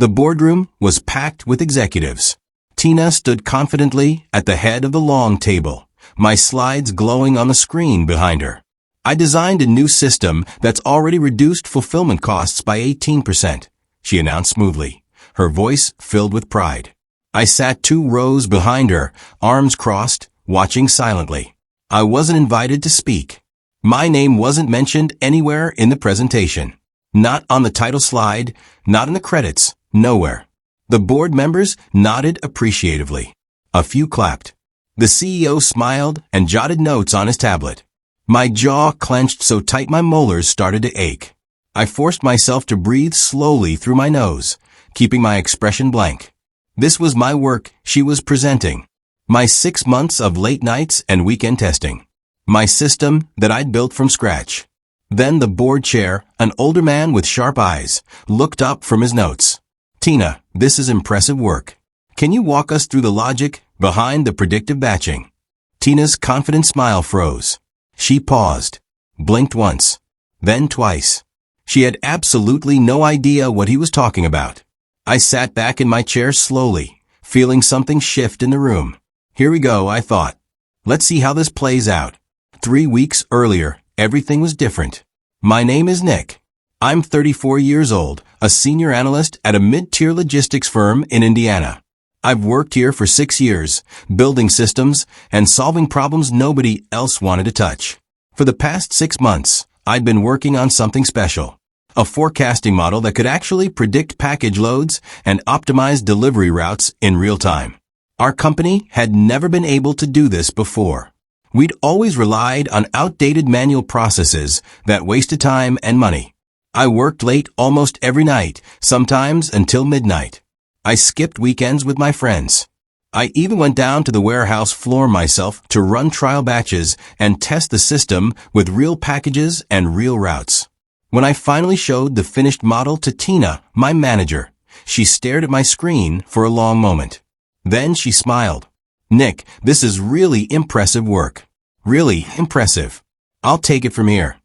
The boardroom was packed with executives. Tina stood confidently at the head of the long table, my slides glowing on the screen behind her. I designed a new system that's already reduced fulfillment costs by 18%, she announced smoothly, her voice filled with pride. I sat 2 rows behind her, arms crossed, watching silently. I wasn't invited to speak. My name wasn't mentioned anywhere in the presentation. Not on the title slide, not in the credits, nowhere. The board members nodded appreciatively. A few clapped. The CEO smiled and jotted notes on his tablet. My jaw clenched so tight my molars started to ache. I forced myself to breathe slowly through my nose, keeping my expression blank. This was my work she was presenting. My 6 months of late nights and weekend testing. My system that I'd built from scratch. Then the board chair, an older man with sharp eyes, looked up from his notes. Tina, this is impressive work. Can you walk us through the logic behind the predictive batching? Tina's confident smile froze. She paused, blinked once, then twice. She had absolutely no idea what he was talking about. I sat back in my chair slowly, feeling something shift in the room. Here we go, I thought. Let's see how this plays out. 3 weeks earlier, everything was different. My name is Nick. I'm 34 years old, a senior analyst at a mid-tier logistics firm in Indiana. I've worked here for 6 years, building systems and solving problems nobody else wanted to touch. For the past 6 months, I'd been working on something special. A forecasting model that could actually predict package loads and optimize delivery routes in real time. Our company had never been able to do this before. We'd always relied on outdated manual processes that wasted time and money. I worked late almost every night, sometimes until midnight. I skipped weekends with my friends. I even went down to the warehouse floor myself to run trial batches and test the system with real packages and real routes. When I finally showed the finished model to Tina, my manager, she stared at my screen for a long moment. Then she smiled. Nick, this is really impressive work. Really impressive. I'll take it from here.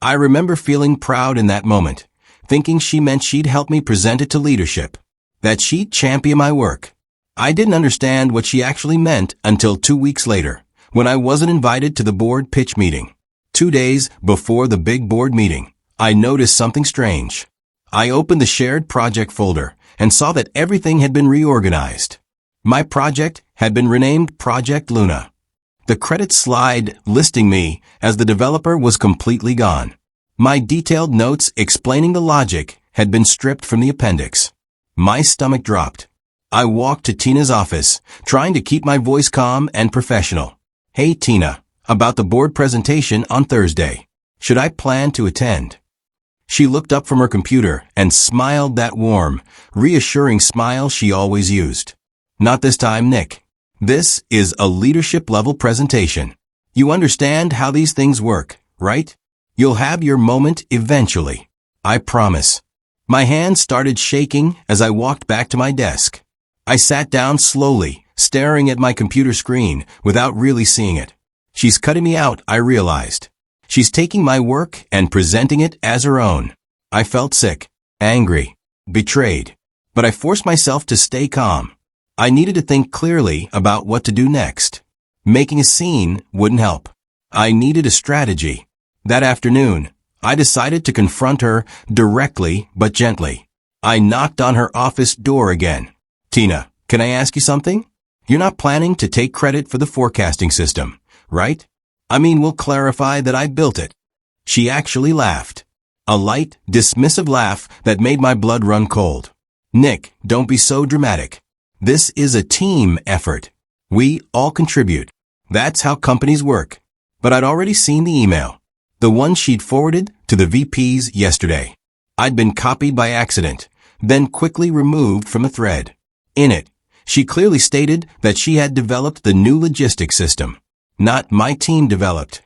I remember feeling proud in that moment, thinking she meant she'd help me present it to leadership, that she'd champion my work. I didn't understand what she actually meant until 2 weeks later, when I wasn't invited to the board pitch meeting. 2 days before the big board meeting, I noticed something strange. I opened the shared project folder and saw that everything had been reorganized. My project had been renamed Project Luna. The credit slide listing me as the developer was completely gone. My detailed notes explaining the logic had been stripped from the appendix. My stomach dropped. I walked to Tina's office, trying to keep my voice calm and professional. Hey Tina, about the board presentation on Thursday. Should I plan to attend? She looked up from her computer and smiled that warm, reassuring smile she always used. Not this time, Nick. This is a leadership-level presentation. You understand how these things work, right? You'll have your moment eventually. I promise. My hands started shaking as I walked back to my desk. I sat down slowly, staring at my computer screen without really seeing it. She's cutting me out, I realized. She's taking my work and presenting it as her own. I felt sick, angry, betrayed. But I forced myself to stay calm. I needed to think clearly about what to do next. Making a scene wouldn't help. I needed a strategy. That afternoon, I decided to confront her directly but gently. I knocked on her office door again. Tina, can I ask you something? You're not planning to take credit for the forecasting system, right? I mean, we'll clarify that I built it. She actually laughed. A light, dismissive laugh that made my blood run cold. Nick, don't be so dramatic. This is a team effort. We all contribute. That's how companies work. But I'd already seen the email. The one she'd forwarded to the VPs yesterday. I'd been copied by accident, then quickly removed from the thread. In it, she clearly stated that she had developed the new logistics system. Not my team developed.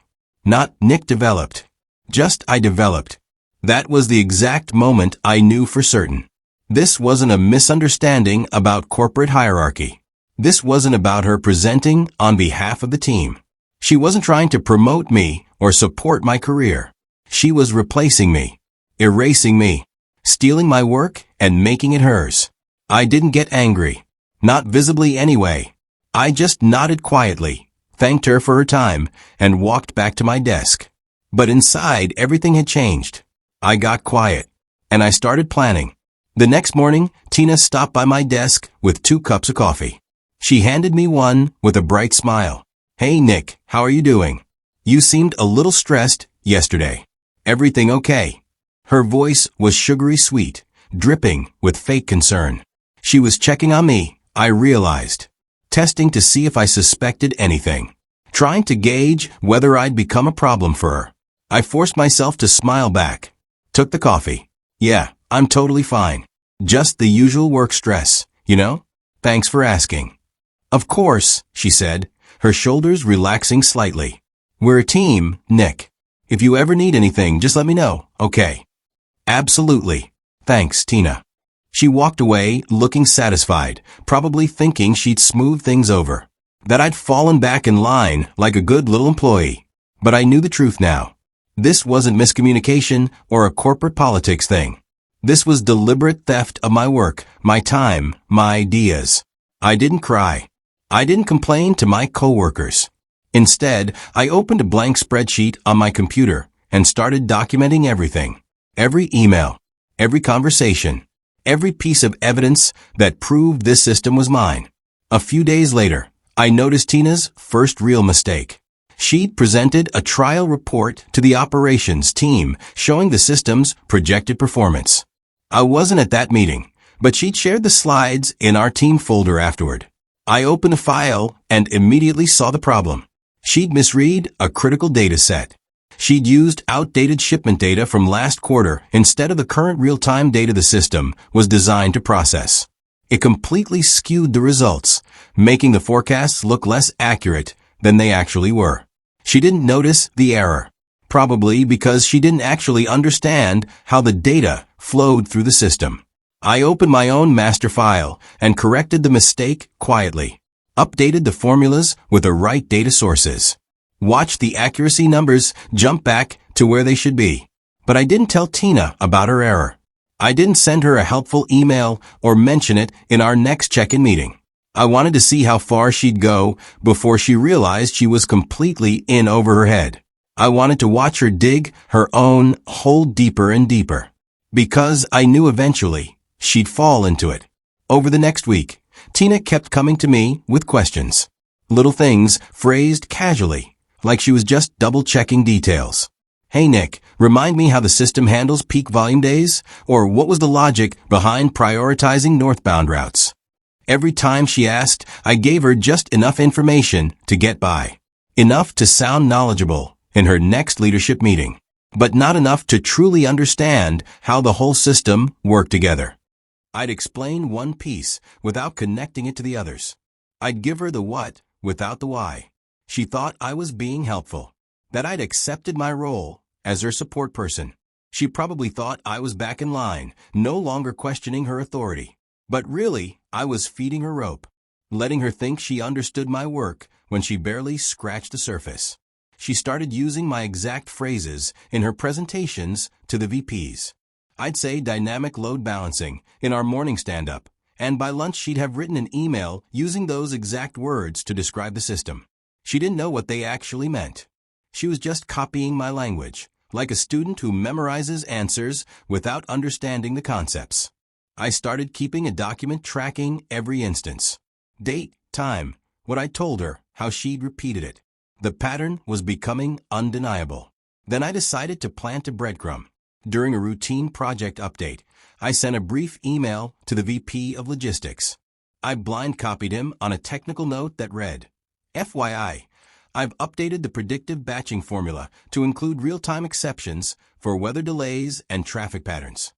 Not Nick developed. Just I developed. That was the exact moment I knew for certain. This wasn't a misunderstanding about corporate hierarchy. This wasn't about her presenting on behalf of the team. She wasn't trying to promote me or support my career. She was replacing me, erasing me, stealing my work and making it hers. I didn't get angry. Not visibly anyway. I just nodded quietly, thanked her for her time, and walked back to my desk. But inside, everything had changed. I got quiet, and I started planning. The next morning, Tina stopped by my desk with 2 cups of coffee. She handed me one with a bright smile. "Hey Nick, how are you doing? You seemed a little stressed yesterday. Everything okay?" Her voice was sugary sweet, dripping with fake concern. She was checking on me, I realized. Testing to see if I suspected anything. Trying to gauge whether I'd become a problem for her. I forced myself to smile back. Took the coffee. "Yeah, I'm totally fine. Just the usual work stress, you know? Thanks for asking." "Of course," she said, her shoulders relaxing slightly. "We're a team, Nick. If you ever need anything, just let me know, okay?" "Absolutely. Thanks, Tina." She walked away, looking satisfied, probably thinking she'd smooth things over. That I'd fallen back in line like a good little employee. But I knew the truth now. This wasn't miscommunication or a corporate politics thing. This was deliberate theft of my work, my time, my ideas. I didn't cry. I didn't complain to my coworkers. Instead, I opened a blank spreadsheet on my computer and started documenting everything. Every email, every conversation, every piece of evidence that proved this system was mine. A few days later, I noticed Tina's first real mistake. She'd presented a trial report to the operations team showing the system's projected performance. I wasn't at that meeting, but she'd shared the slides in our team folder afterward. I opened the file and immediately saw the problem. She'd misread a critical data set. She'd used outdated shipment data from last quarter instead of the current real-time data the system was designed to process. It completely skewed the results, making the forecasts look less accurate than they actually were. She didn't notice the error, probably because she didn't actually understand how the data flowed through the system. I opened my own master file and corrected the mistake quietly, updated the formulas with the right data sources, watched the accuracy numbers jump back to where they should be. But I didn't tell Tina about her error. I didn't send her a helpful email or mention it in our next check-in meeting. I wanted to see how far she'd go before she realized she was completely in over her head. I wanted to watch her dig her own hole deeper and deeper. Because I knew eventually she'd fall into it. Over the next week, Tina kept coming to me with questions. Little things phrased casually, like she was just double-checking details. "Hey Nick, remind me how the system handles peak volume days?" Or what was the logic behind prioritizing northbound routes? Every time she asked, I gave her just enough information to get by. Enough to sound knowledgeable in her next leadership meeting, but not enough to truly understand how the whole system worked together. I'd explain one piece without connecting it to the others. I'd give her the what without the why. She thought I was being helpful, that I'd accepted my role as her support person. She probably thought I was back in line, no longer questioning her authority. But really, I was feeding her rope, letting her think she understood my work when she barely scratched the surface. She started using my exact phrases in her presentations to the VPs. I'd say dynamic load balancing in our morning stand-up, and by lunch she'd have written an email using those exact words to describe the system. She didn't know what they actually meant. She was just copying my language, like a student who memorizes answers without understanding the concepts. I started keeping a document tracking every instance. Date, time, what I told her, how she'd repeated it. The pattern was becoming undeniable. Then I decided to plant a breadcrumb. During a routine project update, I sent a brief email to the VP of Logistics. I blind copied him on a technical note that read, "FYI, I've updated the predictive batching formula to include real-time exceptions for weather delays and traffic patterns."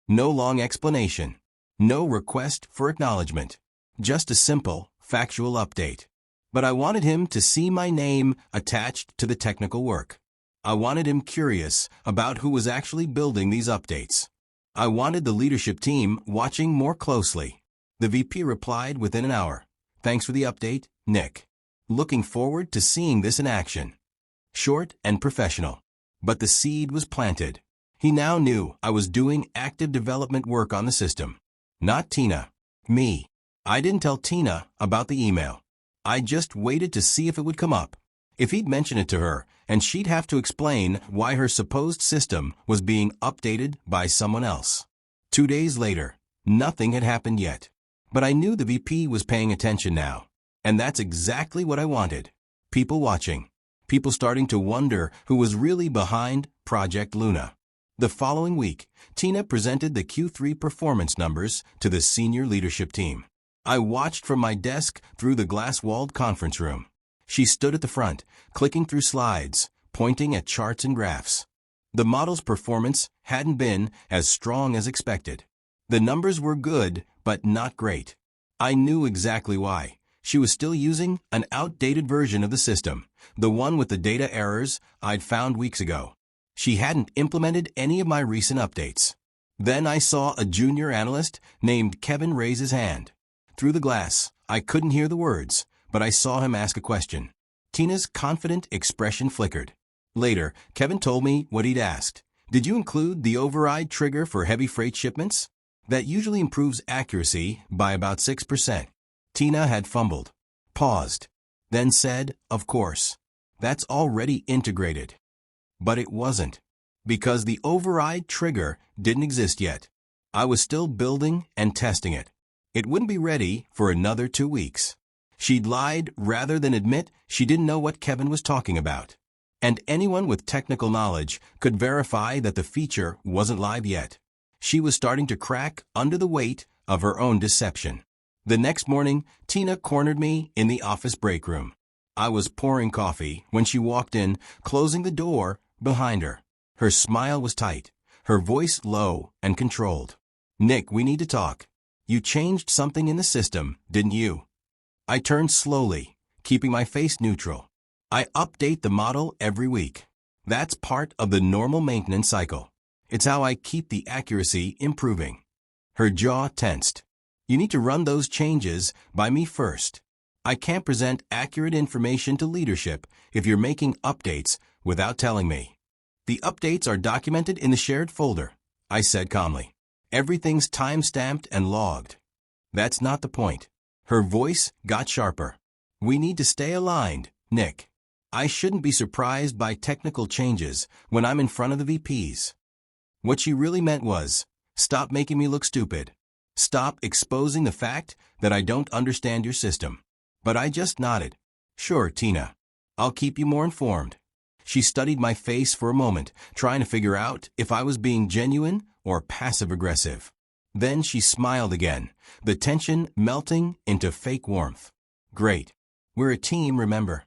No long explanation. No request for acknowledgement. Just a simple, factual update. But I wanted him to see my name attached to the technical work. I wanted him curious about who was actually building these updates. I wanted the leadership team watching more closely. The VP replied within an hour. "Thanks for the update, Nick. Looking forward to seeing this in action." Short and professional. But the seed was planted. He now knew I was doing active development work on the system. Not Tina. Me. I didn't tell Tina about the email. I just waited to see if it would come up. If he'd mention it to her, and she'd have to explain why her supposed system was being updated by someone else. 2 days later, nothing had happened yet. But I knew the VP was paying attention now. And that's exactly what I wanted. People watching. People starting to wonder who was really behind Project Luna. The following week, Tina presented the Q3 performance numbers to the senior leadership team. I watched from my desk through the glass-walled conference room. She stood at the front, clicking through slides, pointing at charts and graphs. The model's performance hadn't been as strong as expected. The numbers were good, but not great. I knew exactly why. She was still using an outdated version of the system, the one with the data errors I'd found weeks ago. She hadn't implemented any of my recent updates. Then I saw a junior analyst named Kevin raise his hand. Through the glass, I couldn't hear the words, but I saw him ask a question. Tina's confident expression flickered. Later, Kevin told me what he'd asked. Did you include the override trigger for heavy freight shipments? That usually improves accuracy by about 6%. Tina had fumbled, paused, then said, of course. That's already integrated. But it wasn't, because the override trigger didn't exist yet. I was still building and testing it. It wouldn't be ready for another 2 weeks. She'd lied rather than admit she didn't know what Kevin was talking about. And anyone with technical knowledge could verify that the feature wasn't live yet. She was starting to crack under the weight of her own deception. The next morning, Tina cornered me in the office break room. I was pouring coffee when she walked in, closing the door behind her. Her smile was tight, her voice low and controlled. Nick, we need to talk. You changed something in the system, didn't you? I turned slowly, keeping my face neutral. I update the model every week. That's part of the normal maintenance cycle. It's how I keep the accuracy improving. Her jaw tensed. You need to run those changes by me first. I can't present accurate information to leadership if you're making updates without telling me. The updates are documented in the shared folder, I said calmly. Everything's time-stamped and logged. That's not the point. Her voice got sharper. We need to stay aligned, Nick. I shouldn't be surprised by technical changes when I'm in front of the VPs. What she really meant was, stop making me look stupid. Stop exposing the fact that I don't understand your system. But I just nodded. Sure, Tina. I'll keep you more informed. She studied my face for a moment, trying to figure out if I was being genuine or passive-aggressive. Then she smiled again, the tension melting into fake warmth. Great. We're a team, remember?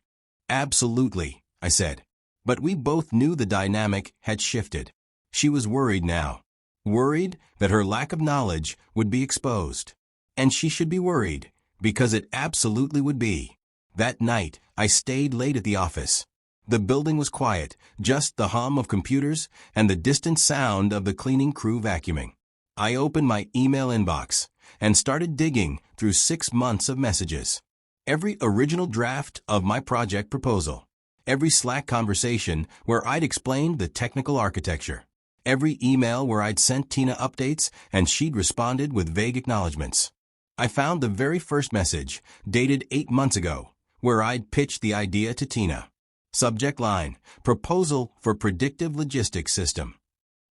Absolutely, I said. But we both knew the dynamic had shifted. She was worried now. Worried that her lack of knowledge would be exposed. And she should be worried, because it absolutely would be. That night, I stayed late at the office. The building was quiet, just the hum of computers and the distant sound of the cleaning crew vacuuming. I opened my email inbox and started digging through 6 months of messages. Every original draft of my project proposal. Every Slack conversation where I'd explained the technical architecture. Every email where I'd sent Tina updates and she'd responded with vague acknowledgments. I found the very first message, dated 8 months ago, where I'd pitched the idea to Tina. Subject line, proposal for predictive logistics system.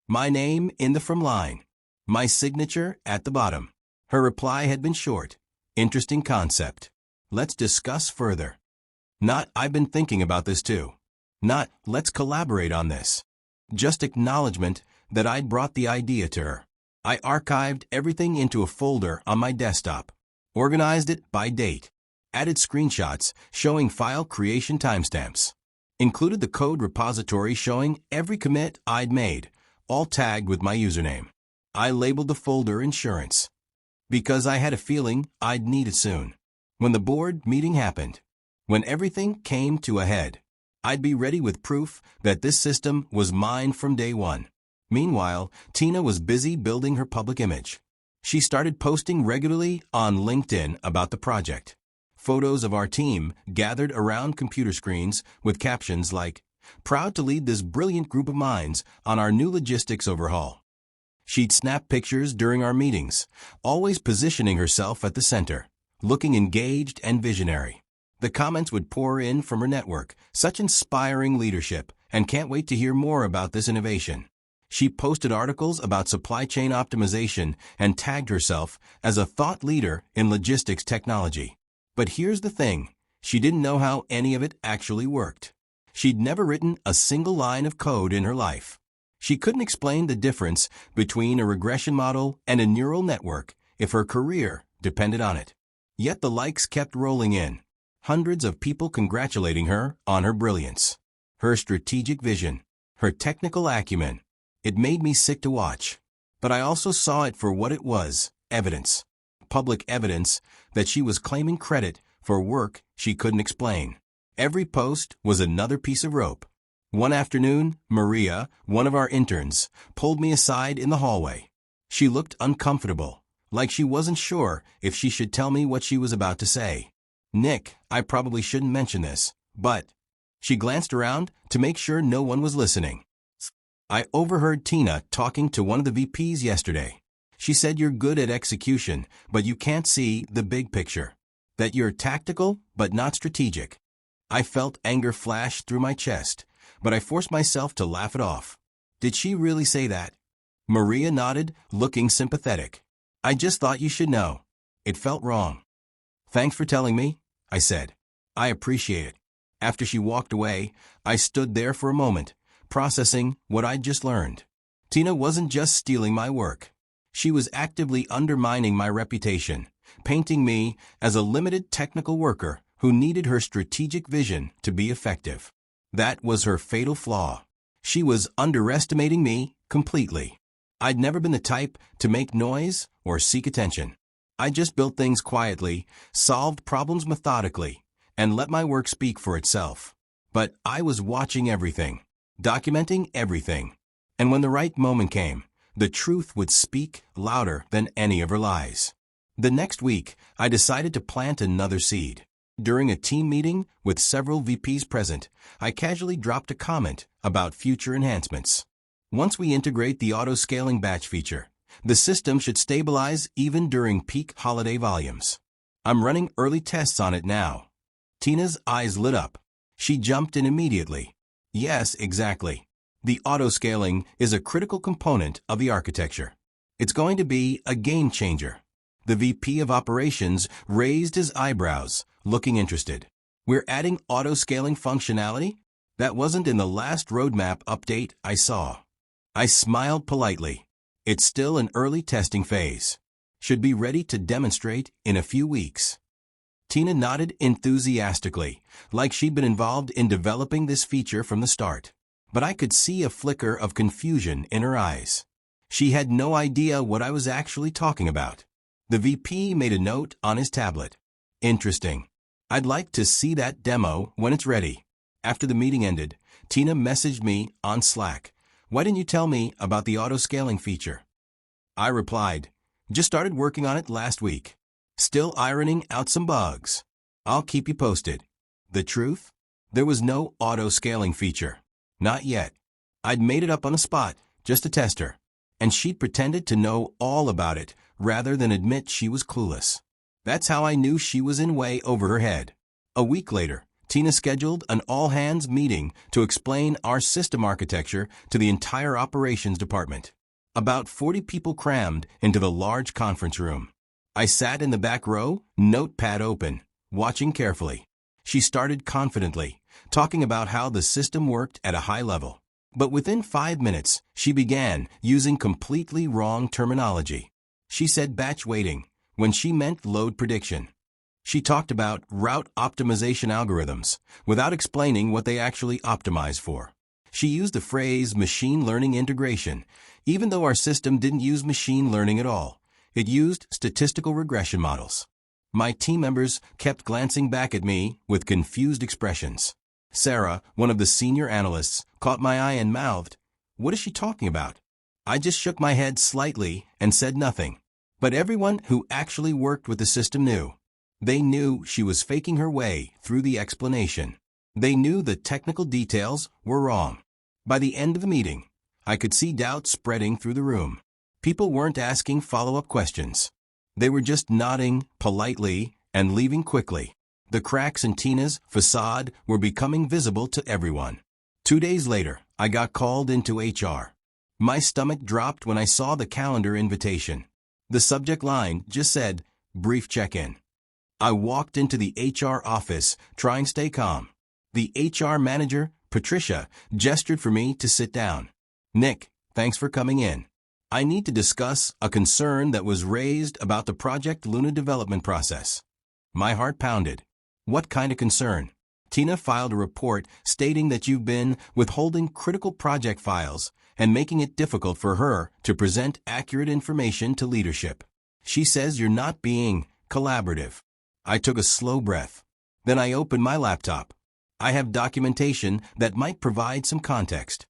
My name in the from line. My signature at the bottom. Her reply had been short. Interesting concept. Let's discuss further. Not, I've been thinking about this too. Not, let's collaborate on this. Just acknowledgement that I'd brought the idea to her. I archived everything into a folder on my desktop. Organized it by date. Added screenshots showing file creation timestamps. Included the code repository showing every commit I'd made, all tagged with my username. I labeled the folder Insurance, because I had a feeling I'd need it soon. When the board meeting happened, when everything came to a head, I'd be ready with proof that this system was mine from day one. Meanwhile, Tina was busy building her public image. She started posting regularly on LinkedIn about the project. Photos of our team gathered around computer screens with captions like, "Proud to lead this brilliant group of minds on our new logistics overhaul." She'd snap pictures during our meetings, always positioning herself at the center, looking engaged and visionary. The comments would pour in from her network, such inspiring leadership, and can't wait to hear more about this innovation. She posted articles about supply chain optimization and tagged herself as a thought leader in logistics technology. But here's the thing, she didn't know how any of it actually worked. She'd never written a single line of code in her life. She couldn't explain the difference between a regression model and a neural network if her career depended on it. Yet the likes kept rolling in. Hundreds of people congratulating her on her brilliance, her strategic vision, her technical acumen. It made me sick to watch. But I also saw it for what it was, evidence. Public evidence that she was claiming credit for work she couldn't explain. Every post was another piece of rope. One afternoon, Maria, one of our interns, pulled me aside in the hallway. She looked uncomfortable, like she wasn't sure if she should tell me what she was about to say. Nick, I probably shouldn't mention this, but... She glanced around to make sure no one was listening. I overheard Tina talking to one of the VPs yesterday. She said you're good at execution, but you can't see the big picture. That you're tactical, but not strategic. I felt anger flash through my chest, but I forced myself to laugh it off. Did she really say that? Maria nodded, looking sympathetic. I just thought you should know. It felt wrong. Thanks for telling me, I said. I appreciate it. After she walked away, I stood there for a moment, processing what I'd just learned. Tina wasn't just stealing my work. She was actively undermining my reputation, painting me as a limited technical worker who needed her strategic vision to be effective. That was her fatal flaw. She was underestimating me completely. I'd never been the type to make noise or seek attention. I just built things quietly, solved problems methodically, and let my work speak for itself. But I was watching everything, documenting everything. And when the right moment came, the truth would speak louder than any of her lies. The next week, I decided to plant another seed. During a team meeting with several VPs present, I casually dropped a comment about future enhancements. Once we integrate the auto-scaling batch feature, the system should stabilize even during peak holiday volumes. I'm running early tests on it now. Tina's eyes lit up. She jumped in immediately. Yes, exactly. The auto-scaling is a critical component of the architecture. It's going to be a game changer. The VP of Operations raised his eyebrows, looking interested. We're adding auto-scaling functionality? That wasn't in the last roadmap update I saw. I smiled politely. It's still an early testing phase. Should be ready to demonstrate in a few weeks. Tina nodded enthusiastically, like she'd been involved in developing this feature from the start. But I could see a flicker of confusion in her eyes. She had no idea what I was actually talking about. The VP made a note on his tablet. Interesting. I'd like to see that demo when it's ready. After the meeting ended, Tina messaged me on Slack. Why didn't you tell me about the auto-scaling feature? I replied, just started working on it last week. Still ironing out some bugs. I'll keep you posted. The truth? There was no auto-scaling feature. Not yet. I'd made it up on the spot, just to test her. And she'd pretended to know all about it rather than admit she was clueless. That's how I knew she was in way over her head. A week later, Tina scheduled an all-hands meeting to explain our system architecture to the entire operations department. About 40 people crammed into the large conference room. I sat in the back row, notepad open, watching carefully. She started confidently, talking about how the system worked at a high level. But within 5 minutes, she began using completely wrong terminology. She said batch waiting when she meant load prediction. She talked about route optimization algorithms without explaining what they actually optimize for. She used the phrase machine learning integration, even though our system didn't use machine learning at all. It used statistical regression models. My team members kept glancing back at me with confused expressions. Sarah, one of the senior analysts, caught my eye and mouthed, "What is she talking about?" I just shook my head slightly and said nothing. But everyone who actually worked with the system knew. They knew she was faking her way through the explanation. They knew the technical details were wrong. By the end of the meeting, I could see doubt spreading through the room. People weren't asking follow-up questions. They were just nodding politely and leaving quickly. The cracks in Tina's facade were becoming visible to everyone. 2 days later, I got called into HR. My stomach dropped when I saw the calendar invitation. The subject line just said, "Brief check-in." I walked into the HR office, trying to stay calm. The HR manager, Patricia, gestured for me to sit down. "Nick, thanks for coming in. I need to discuss a concern that was raised about the Project Luna development process." My heart pounded. "What kind of concern?" "Tina filed a report stating that you've been withholding critical project files and making it difficult for her to present accurate information to leadership. She says you're not being collaborative." I took a slow breath. Then I opened my laptop. I have documentation that might provide some context.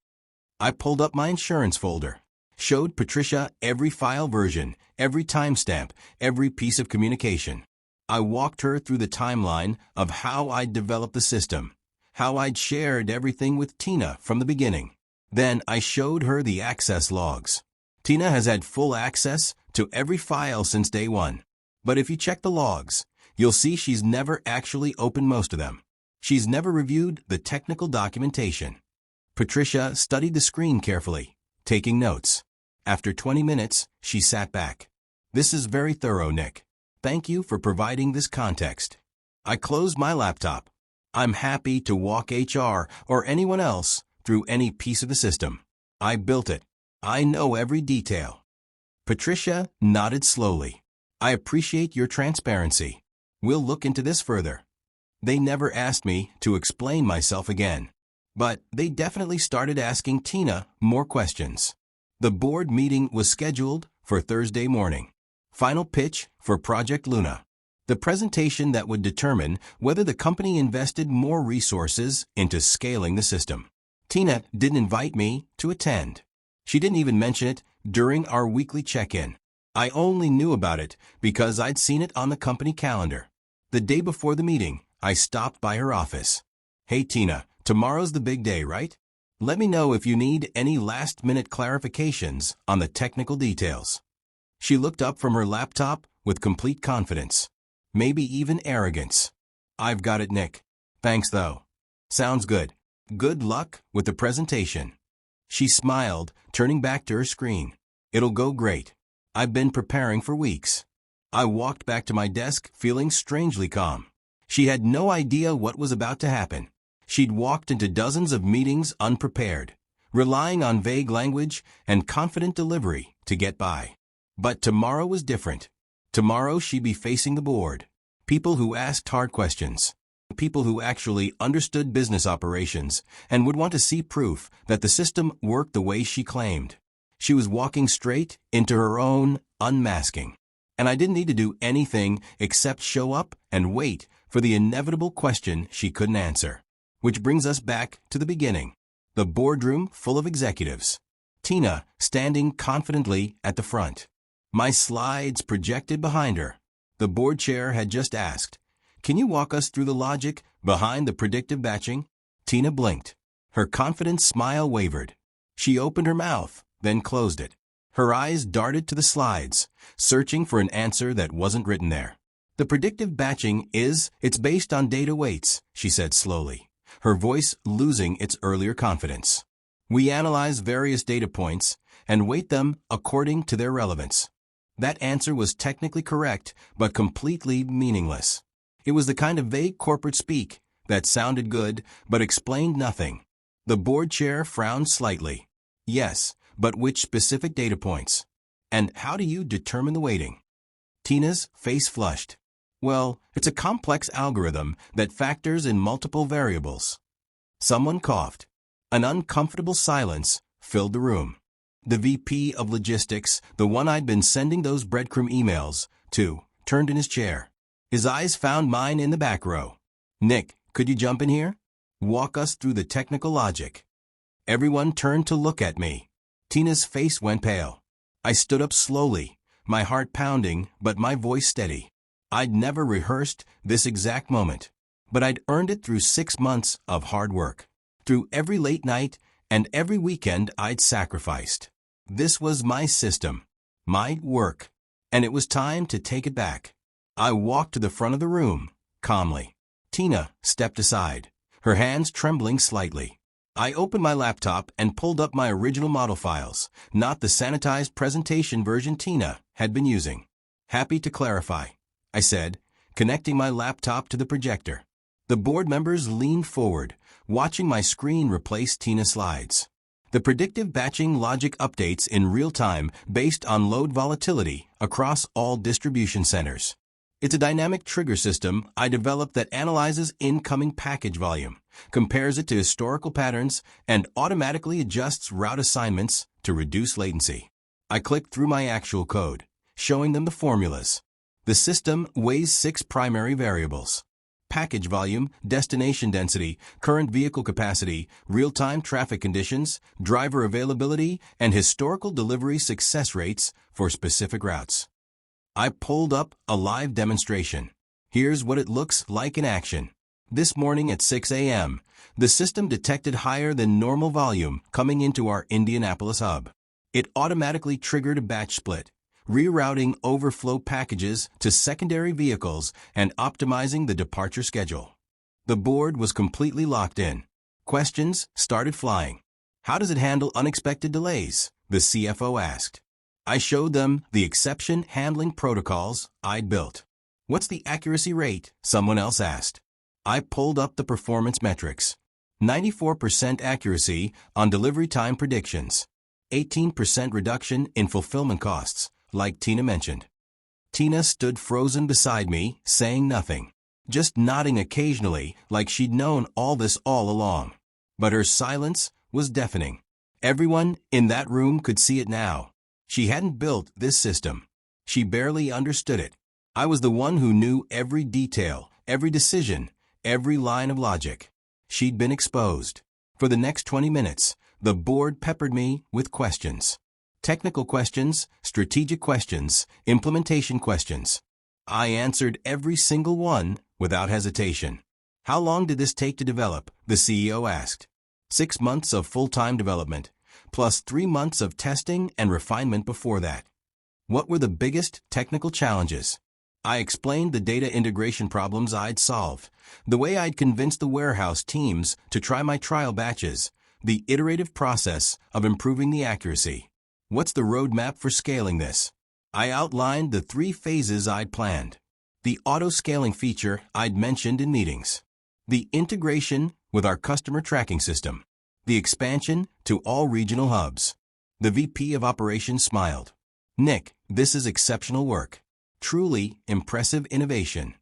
I pulled up my insurance folder, showed Patricia every file version, every timestamp, every piece of communication. I walked her through the timeline of how I'd developed the system, how I'd shared everything with Tina from the beginning. Then I showed her the access logs. Tina has had full access to every file since day one. But if you check the logs, you'll see she's never actually opened most of them. She's never reviewed the technical documentation. Patricia studied the screen carefully, taking notes. After 20 minutes, she sat back. "This is very thorough, Nick. Thank you for providing this context." I closed my laptop. I'm happy to walk HR or anyone else through any piece of the system. I built it. I know every detail. Patricia nodded slowly. "I appreciate your transparency. We'll look into this further." They never asked me to explain myself again. But they definitely started asking Tina more questions. The board meeting was scheduled for Thursday morning. Final pitch for Project Luna. The presentation that would determine whether the company invested more resources into scaling the system. Tina didn't invite me to attend. She didn't even mention it during our weekly check-in. I only knew about it because I'd seen it on the company calendar. The day before the meeting, I stopped by her office. "Hey Tina, tomorrow's the big day, right? Let me know if you need any last-minute clarifications on the technical details." She looked up from her laptop with complete confidence, maybe even arrogance. "I've got it, Nick. Thanks though." "Sounds good. Good luck with the presentation." She smiled, turning back to her screen. "It'll go great. I've been preparing for weeks." I walked back to my desk feeling strangely calm. She had no idea what was about to happen. She'd walked into dozens of meetings unprepared, relying on vague language and confident delivery to get by. But tomorrow was different. Tomorrow she'd be facing the board. People who asked hard questions. People who actually understood business operations and would want to see proof that the system worked the way she claimed. She was walking straight into her own unmasking. And I didn't need to do anything except show up and wait for the inevitable question she couldn't answer. Which brings us back to the beginning. The boardroom full of executives. Tina standing confidently at the front. My slides projected behind her. The board chair had just asked, "Can you walk us through the logic behind the predictive batching?" Tina blinked. Her confident smile wavered. She opened her mouth, then closed it. Her eyes darted to the slides, searching for an answer that wasn't written there. "The predictive batching it's based on data weights," she said slowly, her voice losing its earlier confidence. "We analyze various data points and weight them according to their relevance." That answer was technically correct, but completely meaningless. It was the kind of vague corporate speak that sounded good, but explained nothing. The board chair frowned slightly. "Yes, but which specific data points? And how do you determine the weighting?" Tina's face flushed. "Well, it's a complex algorithm that factors in multiple variables." Someone coughed. An uncomfortable silence filled the room. The VP of logistics, the one I'd been sending those breadcrumb emails to, turned in his chair. His eyes found mine in the back row. "Nick, could you jump in here? Walk us through the technical logic." Everyone turned to look at me. Tina's face went pale. I stood up slowly, my heart pounding, but my voice steady. I'd never rehearsed this exact moment, but I'd earned it through 6 months of hard work, through every late night and every weekend I'd sacrificed. This was my system. My work. And it was time to take it back. I walked to the front of the room, calmly. Tina stepped aside, her hands trembling slightly. I opened my laptop and pulled up my original model files, not the sanitized presentation version Tina had been using. Happy to clarify, I said, connecting my laptop to the projector. The board members leaned forward, watching my screen replace Tina's slides. The predictive batching logic updates in real time based on load volatility across all distribution centers. It's a dynamic trigger system I developed that analyzes incoming package volume, compares it to historical patterns, and automatically adjusts route assignments to reduce latency. I clicked through my actual code, showing them the formulas. The system weighs 6 primary variables: package volume, destination density, current vehicle capacity, real-time traffic conditions, driver availability, and historical delivery success rates for specific routes. I pulled up a live demonstration. Here's what it looks like in action. This morning at 6 a.m., the system detected higher than normal volume coming into our Indianapolis hub. It automatically triggered a batch split, rerouting overflow packages to secondary vehicles and optimizing the departure schedule. The board was completely locked in. Questions started flying. How does it handle unexpected delays? The CFO asked. I showed them the exception handling protocols I'd built. What's the accuracy rate? Someone else asked. I pulled up the performance metrics. 94% accuracy on delivery time predictions. 18% reduction in fulfillment costs, like Tina mentioned. Tina stood frozen beside me, saying nothing, just nodding occasionally like she'd known all this all along. But her silence was deafening. Everyone in that room could see it now. She hadn't built this system. She barely understood it. I was the one who knew every detail, every decision, every line of logic. She'd been exposed. For the next 20 minutes, the board peppered me with questions. Technical questions, strategic questions, implementation questions. I answered every single one without hesitation. How long did this take to develop? The CEO asked. 6 months of full-time development, plus 3 months of testing and refinement before that. What were the biggest technical challenges? I explained the data integration problems I'd solved, the way I'd convinced the warehouse teams to try my trial batches, the iterative process of improving the accuracy. What's the roadmap for scaling this? I outlined the 3 phases I'd planned. The auto-scaling feature I'd mentioned in meetings. The integration with our customer tracking system. The expansion to all regional hubs. The VP of Operations smiled. Nick, this is exceptional work. Truly impressive innovation.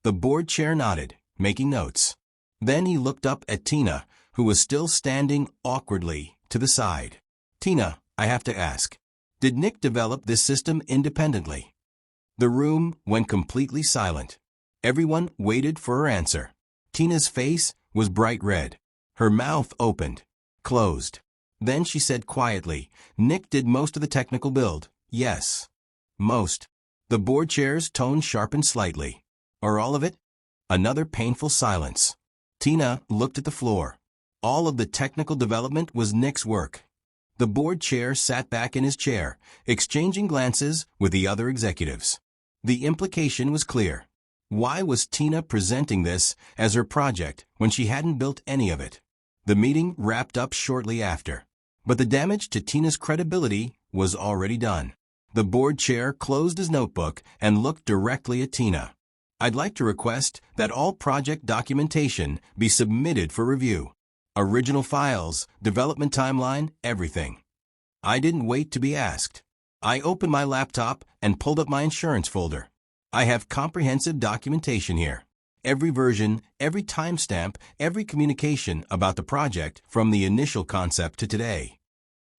The board chair nodded, making notes. Then he looked up at Tina, who was still standing awkwardly to the side. Tina, I have to ask, did Nick develop this system independently? The room went completely silent. Everyone waited for her answer. Tina's face was bright red. Her mouth opened, closed. Then she said quietly, Nick did most of the technical build. Yes. Most. The board chair's tone sharpened slightly. Or all of it? Another painful silence. Tina looked at the floor. All of the technical development was Nick's work. The board chair sat back in his chair, exchanging glances with the other executives. The implication was clear. Why was Tina presenting this as her project when she hadn't built any of it? The meeting wrapped up shortly after. But the damage to Tina's credibility was already done. The board chair closed his notebook and looked directly at Tina. I'd like to request that all project documentation be submitted for review. Original files, development timeline, everything. I didn't wait to be asked. I opened my laptop and pulled up my insurance folder. I have comprehensive documentation here. Every version, every timestamp, every communication about the project from the initial concept to today.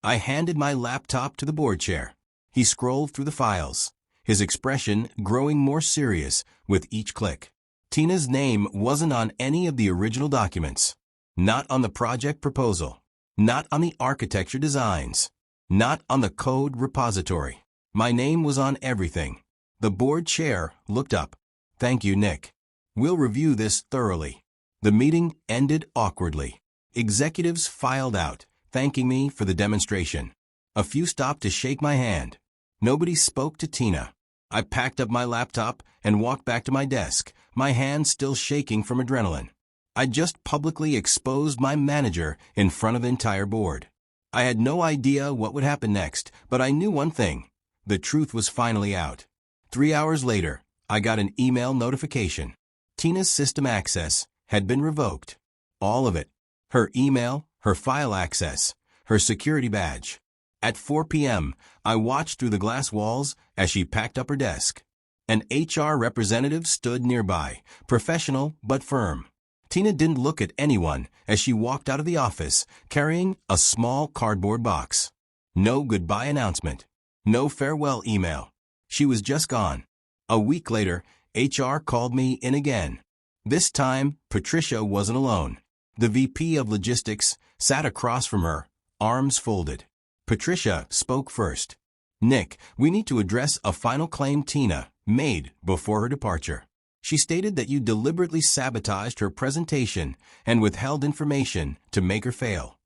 I handed my laptop to the board chair. He scrolled through the files, his expression growing more serious with each click. Tina's name wasn't on any of the original documents. Not on the project proposal. Not on the architecture designs. Not on the code repository. My name was on everything. The board chair looked up. Thank you, Nick. We'll review this thoroughly. The meeting ended awkwardly. Executives filed out, thanking me for the demonstration. A few stopped to shake my hand. Nobody spoke to Tina. I packed up my laptop and walked back to my desk, my hands still shaking from adrenaline. I just publicly exposed my manager in front of the entire board. I had no idea what would happen next, but I knew one thing. The truth was finally out. 3 hours later, I got an email notification. Tina's system access had been revoked. All of it. Her email, her file access, her security badge. At 4 p.m., I watched through the glass walls as she packed up her desk. An HR representative stood nearby, professional but firm. Tina didn't look at anyone as she walked out of the office carrying a small cardboard box. No goodbye announcement. No farewell email. She was just gone. A week later, HR called me in again. This time, Patricia wasn't alone. The VP of Logistics sat across from her, arms folded. Patricia spoke first. "Nick, we need to address a final claim Tina made before her departure. She stated that you deliberately sabotaged her presentation and withheld information to make her fail."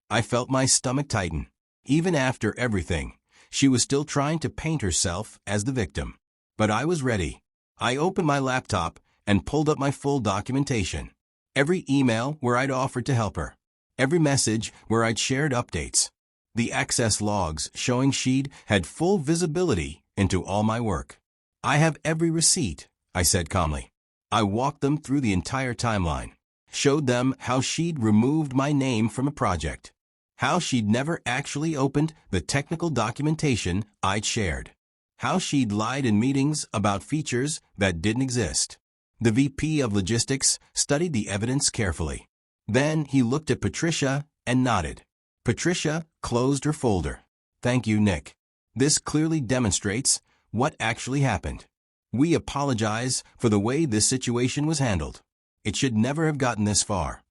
I felt my stomach tighten. Even after everything, she was still trying to paint herself as the victim. But I was ready. I opened my laptop and pulled up my full documentation. Every email where I'd offered to help her. Every message where I'd shared updates. The access logs showing she'd had full visibility into all my work. "I have every receipt," I said calmly. I walked them through the entire timeline. Showed them how she'd removed my name from a project. How she'd never actually opened the technical documentation I'd shared. How she'd lied in meetings about features that didn't exist. The VP of Logistics studied the evidence carefully. Then he looked at Patricia and nodded. Patricia closed her folder. "Thank you, Nick. This clearly demonstrates what actually happened. We apologize for the way this situation was handled. It should never have gotten this far."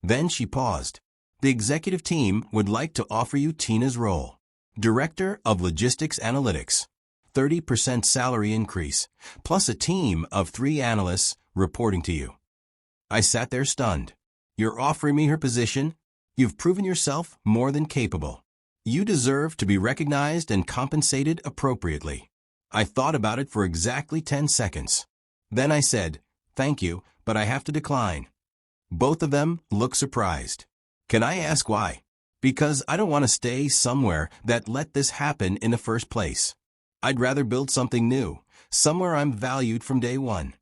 Then she paused. "The executive team would like to offer you Tina's role. Director of Logistics Analytics. 30% salary increase, plus a team of 3 analysts reporting to you." I sat there stunned. "You're offering me her position? You've proven yourself more than capable. You deserve to be recognized and compensated appropriately." I thought about it for exactly 10 seconds. Then I said, "Thank you, but I have to decline." Both of them looked surprised. "Can I ask why?" "Because I don't want to stay somewhere that let this happen in the first place. I'd rather build something new, somewhere I'm valued from day one."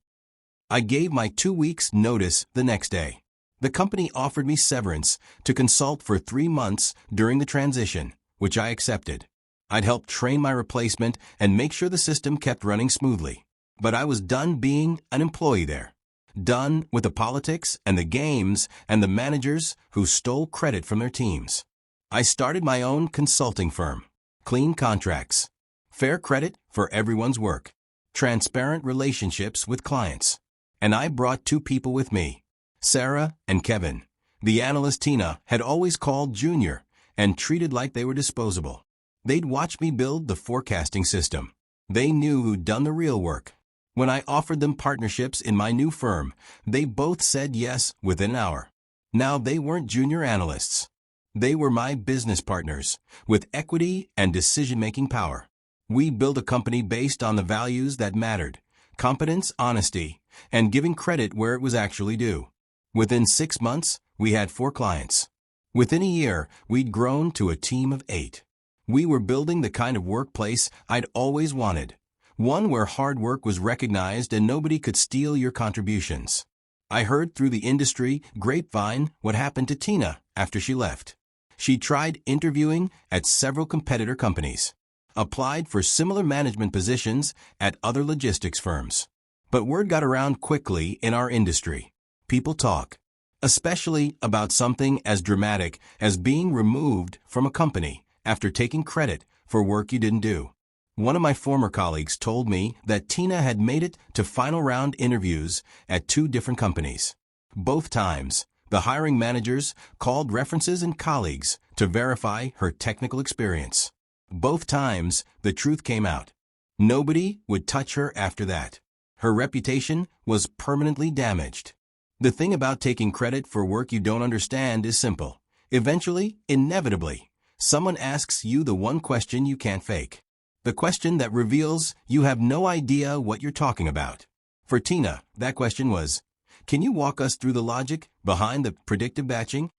I gave my 2 weeks notice the next day. The company offered me severance to consult for 3 months during the transition, which I accepted. I'd help train my replacement and make sure the system kept running smoothly. But I was done being an employee there. Done with the politics and the games and the managers who stole credit from their teams. I started my own consulting firm. Clean contracts. Fair credit for everyone's work. Transparent relationships with clients. And I brought 2 people with me, Sarah and Kevin. The analyst Tina had always called junior and treated like they were disposable. They'd watch me build the forecasting system. They knew who'd done the real work. When I offered them partnerships in my new firm, they both said yes within an hour. Now they weren't junior analysts. They were my business partners, with equity and decision-making power. We built a company based on the values that mattered: competence, honesty, and giving credit where it was actually due. Within 6 months, we had 4 clients. Within a year, we'd grown to a team of 8. We were building the kind of workplace I'd always wanted. One where hard work was recognized and nobody could steal your contributions. I heard through the industry grapevine what happened to Tina after she left. She tried interviewing at several competitor companies. Applied for similar management positions at other logistics firms. But word got around quickly in our industry. People talk, especially about something as dramatic as being removed from a company after taking credit for work you didn't do. One of my former colleagues told me that Tina had made it to final round interviews at 2 different companies. Both times, the hiring managers called references and colleagues to verify her technical experience. Both times, the truth came out. Nobody would touch her after that. Her reputation was permanently damaged. The thing about taking credit for work you don't understand is simple. Eventually, inevitably, someone asks you the one question you can't fake. The question that reveals you have no idea what you're talking about. For Tina, that question was, can you walk us through the logic behind the predictive batching?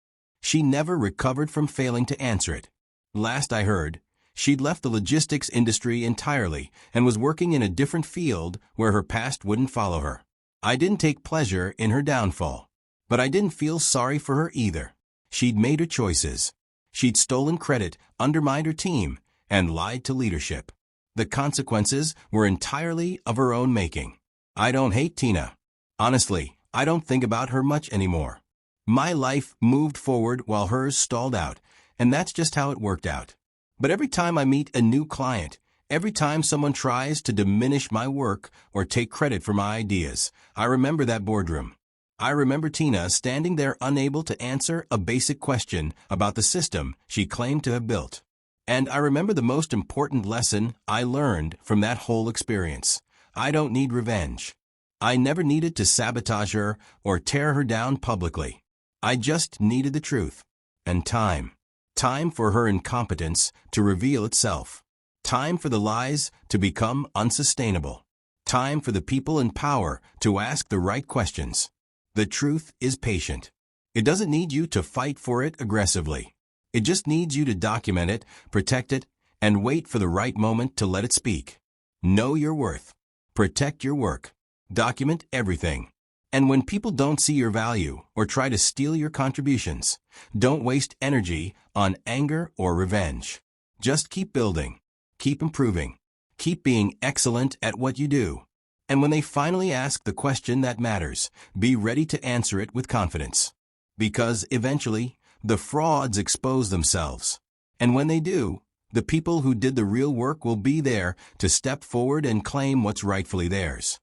She never recovered from failing to answer it. Last I heard, she'd left the logistics industry entirely and was working in a different field where her past wouldn't follow her. I didn't take pleasure in her downfall, but I didn't feel sorry for her either. She'd made her choices. She'd stolen credit, undermined her team, and lied to leadership. The consequences were entirely of her own making. I don't hate Tina. Honestly, I don't think about her much anymore. My life moved forward while hers stalled out, and that's just how it worked out. But every time I meet a new client, every time someone tries to diminish my work or take credit for my ideas, I remember that boardroom. I remember Tina standing there unable to answer a basic question about the system she claimed to have built. And I remember the most important lesson I learned from that whole experience. I don't need revenge. I never needed to sabotage her or tear her down publicly. I just needed the truth. And time. Time for her incompetence to reveal itself. Time for the lies to become unsustainable. Time for the people in power to ask the right questions. The truth is patient. It doesn't need you to fight for it aggressively. It just needs you to document it, protect it, and wait for the right moment to let it speak. Know your worth. Protect your work. Document everything. And when people don't see your value or try to steal your contributions, don't waste energy on anger or revenge. Just keep building. Keep improving. Keep being excellent at what you do. And when they finally ask the question that matters, be ready to answer it with confidence. Because eventually, the frauds expose themselves. And when they do, the people who did the real work will be there to step forward and claim what's rightfully theirs.